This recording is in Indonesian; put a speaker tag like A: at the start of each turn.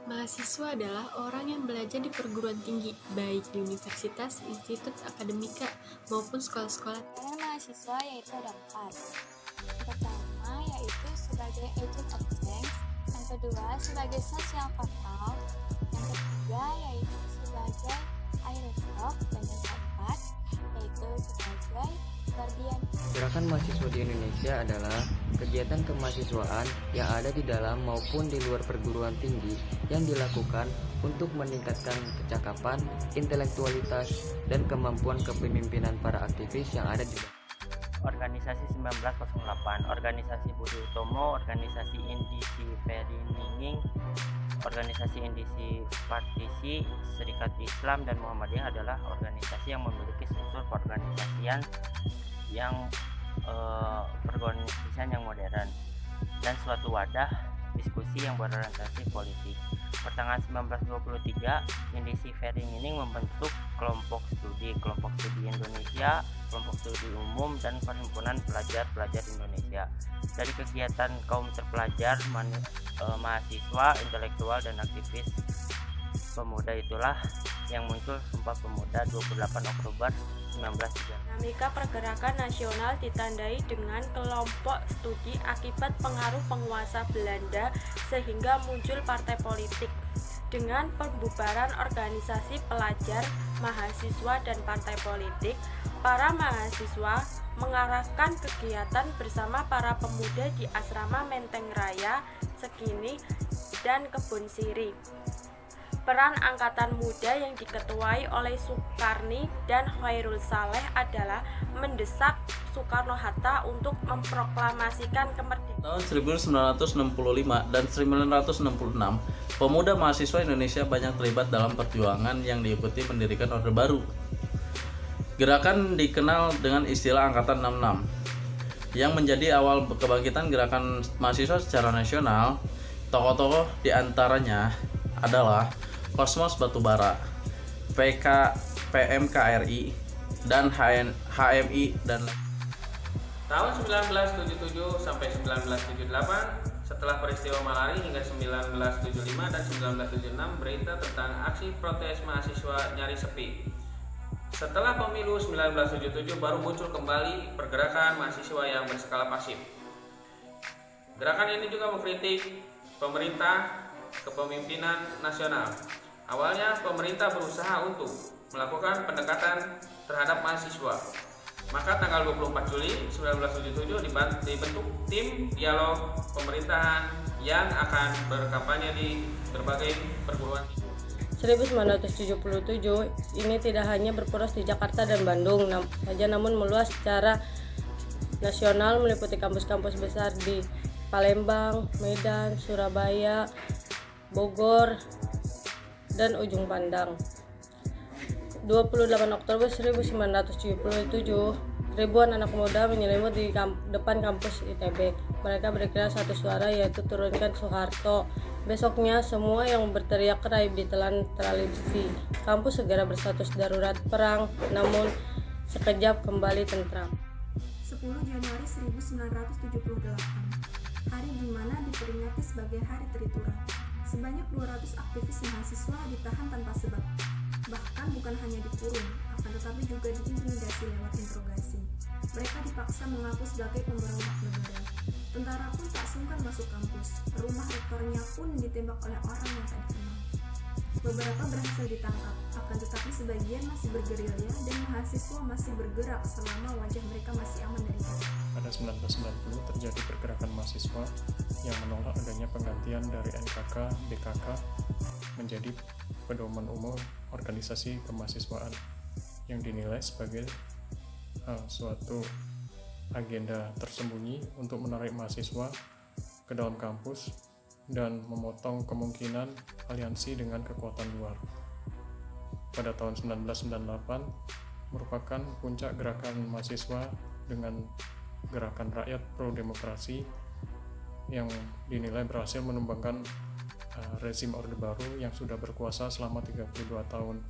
A: Mahasiswa adalah orang yang belajar di perguruan tinggi, baik di universitas, institut akademika, maupun sekolah-sekolah.
B: Peran mahasiswa yaitu ada 4. Yang pertama yaitu sebagai agent of change, yang kedua sebagai social control, yang ketiga yaitu sebagai aerosol, dan yang keempat yaitu sebagai guardian.
C: Gerakan mahasiswa di Indonesia adalah kegiatan kemahasiswaan yang ada di dalam maupun di luar perguruan tinggi yang dilakukan untuk meningkatkan kecakapan, intelektualitas, dan kemampuan kepemimpinan para aktivis yang ada di
D: Organisasi 1908, Organisasi Budi Utomo, Organisasi Indisi Ferry Ninging, Organisasi Indisi Partisi, Serikat Islam, dan Muhammadiyah adalah organisasi yang memiliki struktur perorganisasian yang modern dan suatu wadah diskusi yang berorientasi politik. Pertengahan 1923, Indisi Ferry Ninging membentuk kelompok studi Indonesia, kelompok studi umum, dan perhimpunan pelajar-pelajar Indonesia. Dari kegiatan kaum terpelajar, mahasiswa, intelektual, dan aktivis pemuda itulah yang muncul Sumpah Pemuda 28 Oktober 1930.
E: Dinamika pergerakan nasional ditandai dengan kelompok studi akibat pengaruh penguasa Belanda sehingga muncul partai politik. Dengan pembubaran organisasi pelajar, mahasiswa, dan partai politik, para mahasiswa mengarahkan kegiatan bersama para pemuda di Asrama Menteng Raya, Sekini, dan Kebun Sirih. Peran Angkatan Muda yang diketuai oleh Soekarni dan Khairul Saleh adalah mendesak Soekarno-Hatta untuk memproklamasikan kemerdekaan.
F: Tahun 1965 dan 1966, pemuda mahasiswa Indonesia banyak terlibat dalam perjuangan yang diikuti mendirikan Orde Baru. Gerakan dikenal dengan istilah Angkatan 66, yang menjadi awal kebangkitan gerakan mahasiswa secara nasional. Tokoh-tokoh diantaranya adalah Kosmos Batubara, PMKRI, dan HMI dan
G: Tahun 1977 sampai 1978, setelah peristiwa Malari hingga 1975 dan 1976, berita tentang aksi protes mahasiswa nyaris sepi. Setelah pemilu 1977 baru muncul kembali pergerakan mahasiswa yang berskala pasif. Gerakan ini juga mengkritik pemerintah kepemimpinan nasional. Awalnya pemerintah berusaha untuk melakukan pendekatan terhadap mahasiswa. Maka tanggal 24 Juli 1977 dibentuk tim dialog pemerintahan yang akan berkampanye di berbagai perguruan tinggi.
H: 1977 ini tidak hanya berporos di Jakarta dan Bandung saja, namun meluas secara nasional meliputi kampus-kampus besar di Palembang, Medan, Surabaya, Bogor, dan Ujung Pandang. 28 Oktober 1977, ribuan anak muda menyelimut di depan kampus ITB. Mereka berkira satu suara, yaitu turunkan Soeharto. Besoknya semua yang berteriak raib ditelan televisi. Kampus segera berstatus darurat perang, namun sekejap kembali tentram.
I: 10 Januari 1978, hari di mana diperingati sebagai Hari Tritura. Sebanyak 200 aktivis mahasiswa ditahan tanpa sebab. Bahkan bukan hanya dikurung, akan tetapi juga diintimidasi lewat interogasi. Mereka dipaksa mengaku sebagai pemberontak negara. Tentara pun tak sungkan masuk kampus. Rumah rektornya pun ditembak oleh orang yang tak dikenal. Beberapa berhasil ditangkap, akan tetapi sebagian masih bergerilya dan mahasiswa masih bergerak selama wajah mereka masih aman dari jauh.
J: Pada 1990 terjadi pergerakan mahasiswa yang menolak adanya penggantian dari NKK, BKK menjadi pedoman umum organisasi kemahasiswaan yang dinilai sebagai suatu agenda tersembunyi untuk menarik mahasiswa ke dalam kampus dan memotong kemungkinan aliansi dengan kekuatan luar. Pada tahun 1998 merupakan puncak gerakan mahasiswa dengan gerakan rakyat pro demokrasi yang dinilai berhasil menumbangkan rezim Orde Baru yang sudah berkuasa selama 32 tahun.